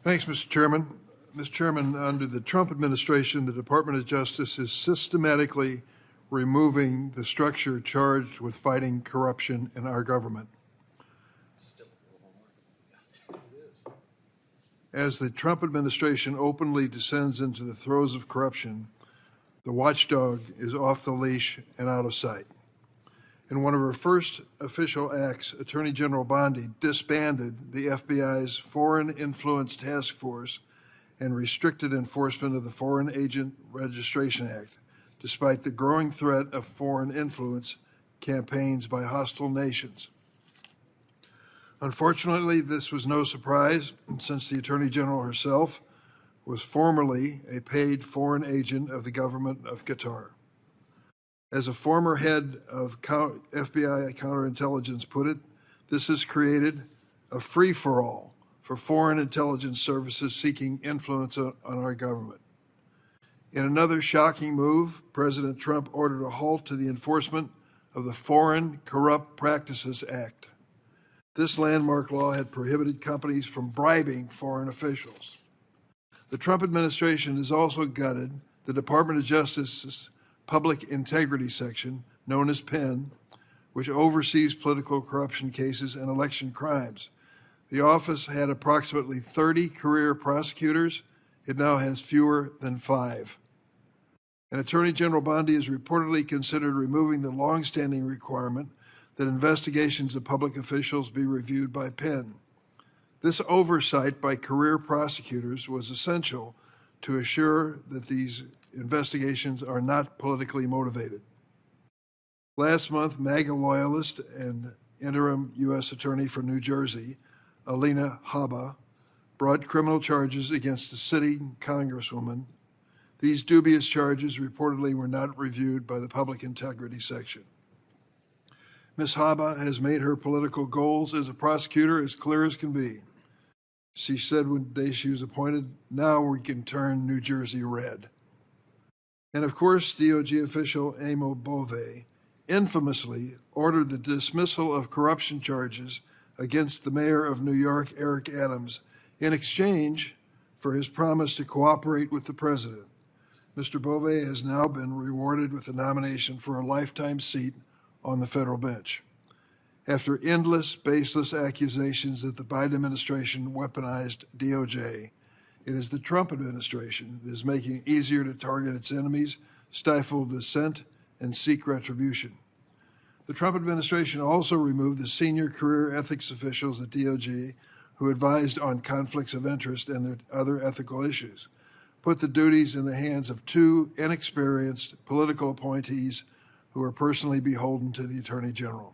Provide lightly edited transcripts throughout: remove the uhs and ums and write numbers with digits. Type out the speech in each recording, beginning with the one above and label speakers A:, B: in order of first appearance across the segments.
A: Thanks, Mr. Chairman. Mr. Chairman, under the Trump administration, the Department of Justice is systematically removing the structure charged with fighting corruption in our government. As the Trump administration openly descends into the throes of corruption, the watchdog is off the leash and out of sight. In one of her first official acts, Attorney General Bondi disbanded the FBI's Foreign Influence Task Force and restricted enforcement of the Foreign Agent Registration Act, despite the growing threat of foreign influence campaigns by hostile nations. Unfortunately, this was no surprise, since the Attorney General herself was formerly a paid foreign agent of the government of Qatar. As a former head of FBI counterintelligence put it, this has created a free-for-all for foreign intelligence services seeking influence on our government. In another shocking move, President Trump ordered a halt to the enforcement of the Foreign Corrupt Practices Act. This landmark law had prohibited companies from bribing foreign officials. The Trump administration has also gutted the Department of Justice's Public Integrity Section, known as PIN, which oversees political corruption cases and election crimes. The office had approximately 30 career prosecutors. It now has fewer than 5. And Attorney General Bondi has reportedly considered removing the longstanding requirement that investigations of public officials be reviewed by PIN. This oversight by career prosecutors was essential to assure that these investigations are not politically motivated. Last month, MAGA loyalist and interim U.S. Attorney for New Jersey, Alina Habba, brought criminal charges against the sitting congresswoman. These dubious charges reportedly were not reviewed by the Public Integrity Section. Ms. Habba has made her political goals as a prosecutor as clear as can be. She said one day she was appointed, "Now we can turn New Jersey red." And of course, DOJ official Amo Bove infamously ordered the dismissal of corruption charges against the mayor of New York, Eric Adams, in exchange for his promise to cooperate with the president. Mr. Bove has now been rewarded with a nomination for a lifetime seat on the federal bench. After endless, baseless accusations that the Biden administration weaponized DOJ, it is the Trump administration that is making it easier to target its enemies, stifle dissent, and seek retribution. The Trump administration also removed the senior career ethics officials at DOJ who advised on conflicts of interest and their other ethical issues, put the duties in the hands of 2 inexperienced political appointees who are personally beholden to the Attorney General.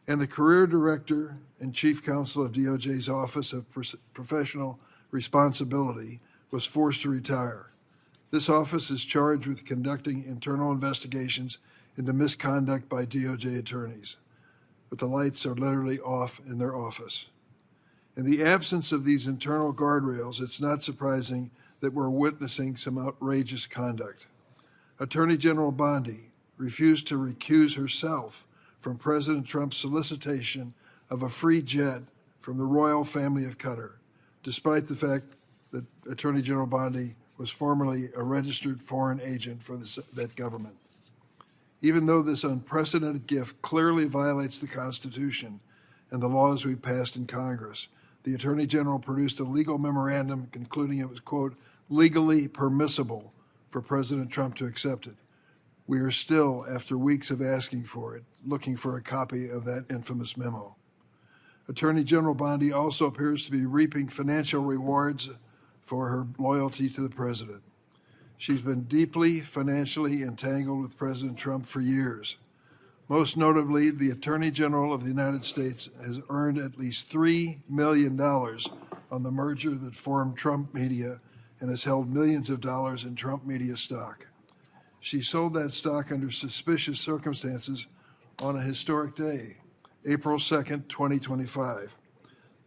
A: And the career director and chief counsel of DOJ's Office of Professional Responsibility was forced to retire. This office is charged with conducting internal investigations into misconduct by DOJ attorneys, but the lights are literally off in their office. In the absence of these internal guardrails, it's not surprising that we're witnessing some outrageous conduct. Attorney General Bondi refused to recuse herself from President Trump's solicitation of a free jet from the royal family of Qatar, despite the fact that Attorney General Bondi was formerly a registered foreign agent for that government. Even though this unprecedented gift clearly violates the Constitution and the laws we passed in Congress, the Attorney General produced a legal memorandum concluding it was, quote, legally permissible for President Trump to accept it. We are still, after weeks of asking for it, looking for a copy of that infamous memo. Attorney General Bondi also appears to be reaping financial rewards for her loyalty to the president. She's been deeply financially entangled with President Trump for years. Most notably, the Attorney General of the United States has earned at least $3 million on the merger that formed Trump Media and has held millions of dollars in Trump Media stock. She sold that stock under suspicious circumstances on a historic day, April 2nd, 2025.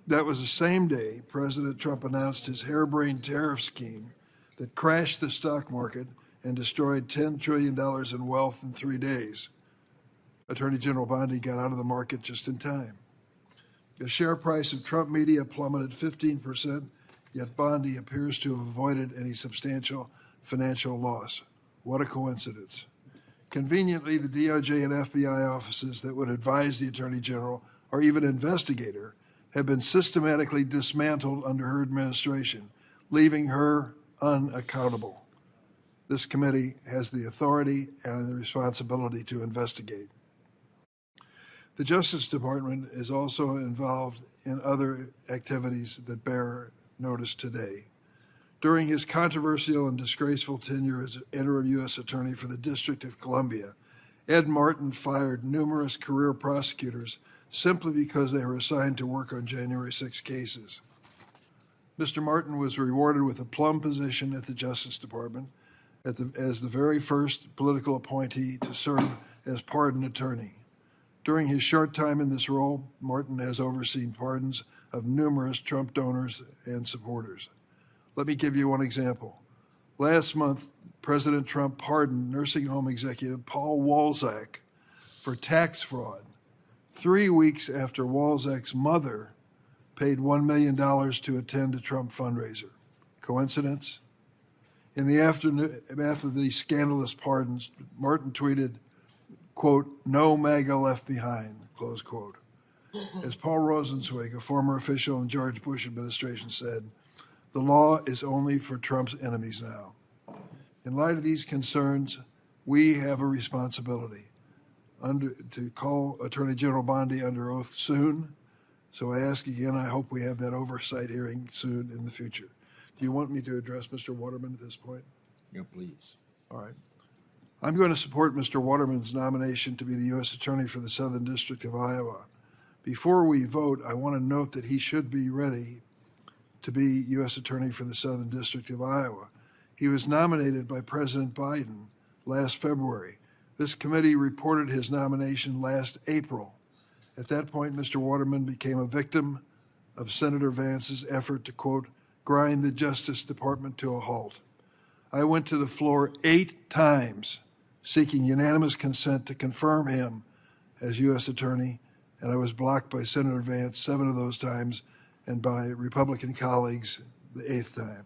A: That was the same day President Trump announced his harebrained tariff scheme that crashed the stock market and destroyed $10 trillion in wealth in 3 days. Attorney General Bondi got out of the market just in time. The share price of Trump Media plummeted 15% yet Bondi appears to have avoided any substantial financial loss. What a coincidence. Conveniently, the DOJ and FBI offices that would advise the Attorney General or even investigate her have been systematically dismantled under her administration, leaving her unaccountable. This committee has the authority and the responsibility to investigate. The Justice Department is also involved in other activities that bear notice today. During his controversial and disgraceful tenure as interim U.S. Attorney for the District of Columbia, Ed Martin fired numerous career prosecutors simply because they were assigned to work on January 6 cases. Mr. Martin was rewarded with a plum position at the Justice Department as the very first political appointee to serve as pardon attorney. During his short time in this role, Martin has overseen pardons of numerous Trump donors and supporters. Let me give you one example. Last month, President Trump pardoned nursing home executive Paul Walczak for tax fraud 3 weeks after Walczak's mother paid $1 million to attend a Trump fundraiser. Coincidence? In the aftermath of these scandalous pardons, Martin tweeted, quote, "No MAGA left behind," close quote. As Paul Rosenzweig, a former official in the George Bush administration, said, "The law is only for Trump's enemies now." In light of these concerns, we have a responsibility to call Attorney General Bondi under oath soon. So I ask again, I hope we have that oversight hearing soon in the future. Do you want me to address Mr. Waterman at this point?
B: Yeah, please.
A: All right. I'm going to support Mr. Waterman's nomination to be the U.S. Attorney for the Southern District of Iowa. Before we vote, I want to note that he should be ready to be U.S. Attorney for the Southern District of Iowa. He was nominated by President Biden last February. This committee reported his nomination last April. At that point, Mr. Waterman became a victim of Senator Vance's effort to, quote, "grind the Justice Department to a halt." I went to the floor 8 times seeking unanimous consent to confirm him as U.S. Attorney, and I was blocked by Senator Vance 7 of those times and by Republican colleagues the 8th time.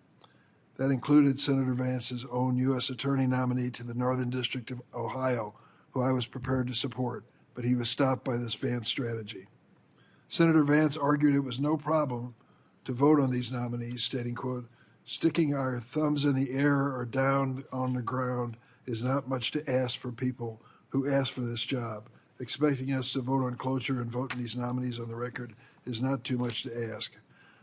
A: That included Senator Vance's own U.S. Attorney nominee to the Northern District of Ohio, who I was prepared to support, but he was stopped by this Vance strategy. Senator Vance argued it was no problem to vote on these nominees, stating, quote, "sticking our thumbs in the air or down on the ground is not much to ask for people who ask for this job. Expecting us to vote on cloture and voting these nominees on the record is not too much to ask.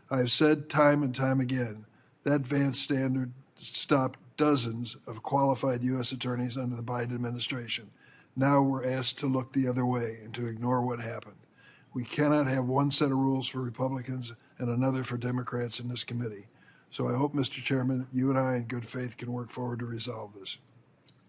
A: I have said time and time again, that Vance standard stopped dozens of qualified U.S. attorneys under the Biden administration. Now we're asked to look the other way and to ignore what happened. We cannot have one set of rules for Republicans and another for Democrats in this committee. So I hope, Mr. Chairman, that you and I in good faith can work forward to resolve this.